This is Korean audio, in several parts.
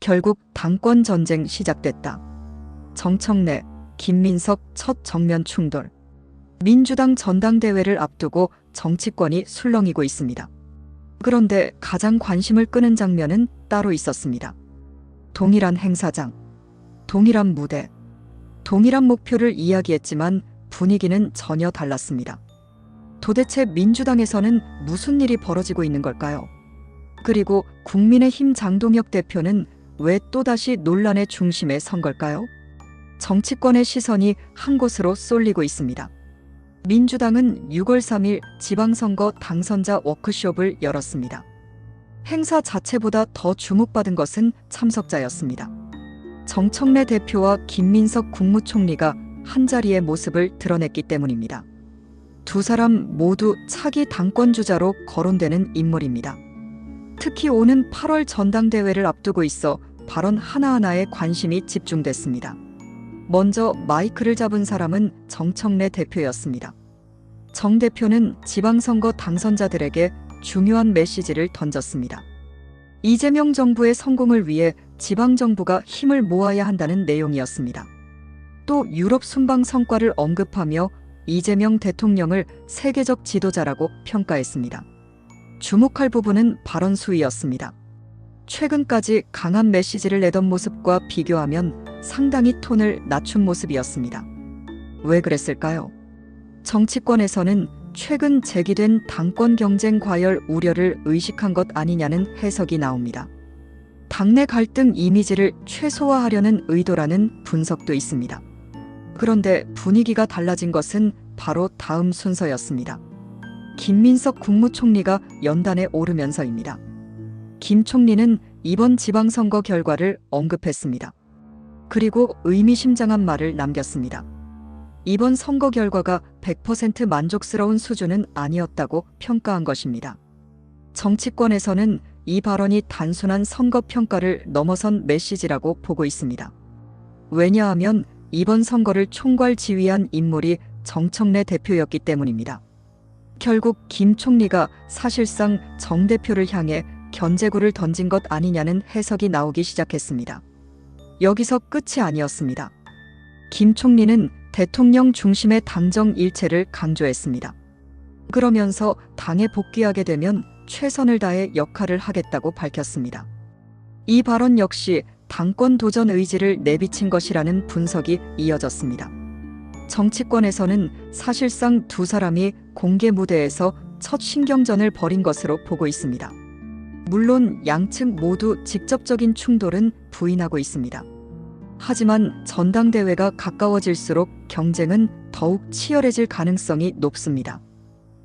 결국 당권 전쟁 시작됐다. 정청래, 김민석 첫 정면 충돌. 민주당 전당대회를 앞두고 정치권이 술렁이고 있습니다. 그런데 가장 관심을 끄는 장면은 따로 있었습니다. 동일한 행사장, 동일한 무대, 동일한 목표를 이야기했지만 분위기는 전혀 달랐습니다. 도대체 민주당에서는 무슨 일이 벌어지고 있는 걸까요? 그리고 국민의힘 장동혁 대표는 왜 또다시 논란의 중심에 선 걸까요? 정치권의 시선이 한 곳으로 쏠리고 있습니다. 민주당은 6월 3일 지방선거 당선자 워크숍을 열었습니다. 행사 자체보다 더 주목받은 것은 참석자였습니다. 정청래 대표와 김민석 국무총리가 한자리의 모습을 드러냈기 때문입니다. 두 사람 모두 차기 당권주자로 거론되는 인물입니다. 특히 오는 8월 전당대회를 앞두고 있어 발언 하나하나에 관심이 집중됐습니다. 먼저 마이크를 잡은 사람은 정청래 대표였습니다. 정 대표는 지방선거 당선자들에게 중요한 메시지를 던졌습니다. 이재명 정부의 성공을 위해 지방정부가 힘을 모아야 한다는 내용이었습니다. 또 유럽 순방 성과를 언급하며 이재명 대통령을 세계적 지도자라고 평가했습니다. 주목할 부분은 발언 수위였습니다. 최근까지 강한 메시지를 내던 모습과 비교하면 상당히 톤을 낮춘 모습이었습니다. 왜 그랬을까요? 정치권에서는 최근 제기된 당권 경쟁 과열 우려를 의식한 것 아니냐는 해석이 나옵니다. 당내 갈등 이미지를 최소화하려는 의도라는 분석도 있습니다. 그런데 분위기가 달라진 것은 바로 다음 순서였습니다. 김민석 국무총리가 연단에 오르면서입니다. 김 총리는 이번 지방선거 결과를 언급했습니다. 그리고 의미심장한 말을 남겼습니다. 이번 선거 결과가 100% 만족스러운 수준은 아니었다고 평가한 것입니다. 정치권에서는 이 발언이 단순한 선거 평가를 넘어선 메시지라고 보고 있습니다. 왜냐하면 이번 선거를 총괄 지휘한 인물이 정청래 대표였기 때문입니다. 결국 김 총리가 사실상 정 대표를 향해 견제구를 던진 것 아니냐는 해석이 나오기 시작했습니다. 여기서 끝이 아니었습니다. 김 총리는 대통령 중심의 당정 일체를 강조했습니다. 그러면서 당에 복귀하게 되면 최선을 다해 역할을 하겠다고 밝혔습니다. 이 발언 역시 당권 도전 의지를 내비친 것이라는 분석이 이어졌습니다. 정치권에서는 사실상 두 사람이 공개 무대에서 첫 신경전을 벌인 것으로 보고 있습니다. 물론 양측 모두 직접적인 충돌은 부인하고 있습니다. 하지만 전당대회가 가까워질수록 경쟁은 더욱 치열해질 가능성이 높습니다.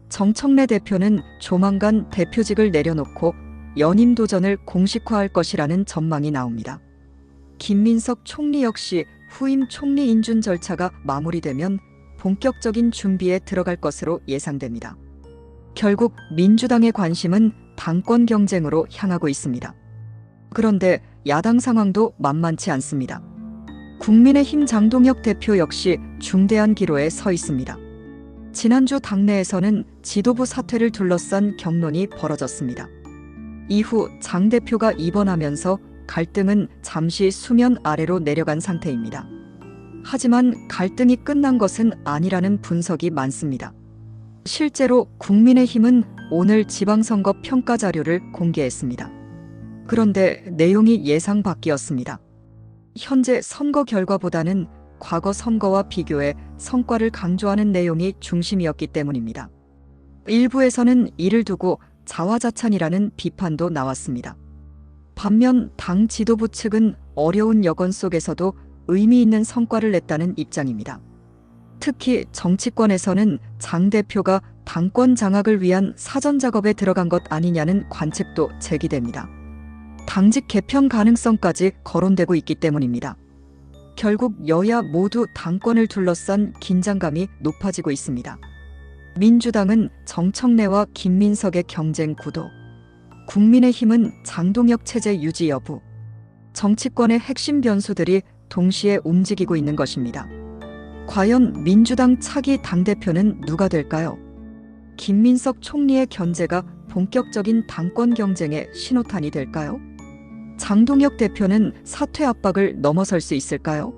정청래 대표는 조만간 대표직을 내려놓고 연임 도전을 공식화할 것이라는 전망이 나옵니다. 김민석 총리 역시 후임 총리 인준 절차가 마무리되면 본격적인 준비에 들어갈 것으로 예상됩니다. 결국 민주당의 관심은 당권 경쟁으로 향하고 있습니다. 그런데 야당 상황도 만만치 않습니다. 국민의힘 장동혁 대표 역시 중대한 기로에 서 있습니다. 지난주 당내에서는 지도부 사퇴를 둘러싼 격론이 벌어졌습니다. 이후 장 대표가 입원하면서 갈등은 잠시 수면 아래로 내려간 상태입니다. 하지만 갈등이 끝난 것은 아니라는 분석이 많습니다. 실제로 국민의힘은 오늘 지방선거 평가 자료를 공개했습니다. 그런데 내용이 예상 밖이었습니다. 현재 선거 결과보다는 과거 선거와 비교해 성과를 강조하는 내용이 중심이었기 때문입니다. 일부에서는 이를 두고 자화자찬이라는 비판도 나왔습니다. 반면 당 지도부 측은 어려운 여건 속에서도 의미 있는 성과를 냈다는 입장입니다. 특히 정치권에서는 장 대표가 당권 장악을 위한 사전 작업에 들어간 것 아니냐는 관측도 제기됩니다. 당직 개편 가능성까지 거론되고 있기 때문입니다. 결국 여야 모두 당권을 둘러싼 긴장감이 높아지고 있습니다. 민주당은 정청래와 김민석의 경쟁 구도, 국민의힘은 장동혁 체제 유지 여부, 정치권의 핵심 변수들이 동시에 움직이고 있는 것입니다. 과연 민주당 차기 당대표는 누가 될까요? 김민석 총리의 견제가 본격적인 당권 경쟁의 신호탄이 될까요? 장동혁 대표는 사퇴 압박을 넘어설 수 있을까요?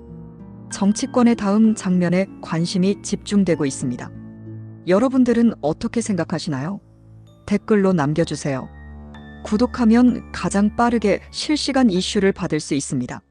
정치권의 다음 장면에 관심이 집중되고 있습니다. 여러분들은 어떻게 생각하시나요? 댓글로 남겨주세요. 구독하면 가장 빠르게 실시간 이슈를 받을 수 있습니다.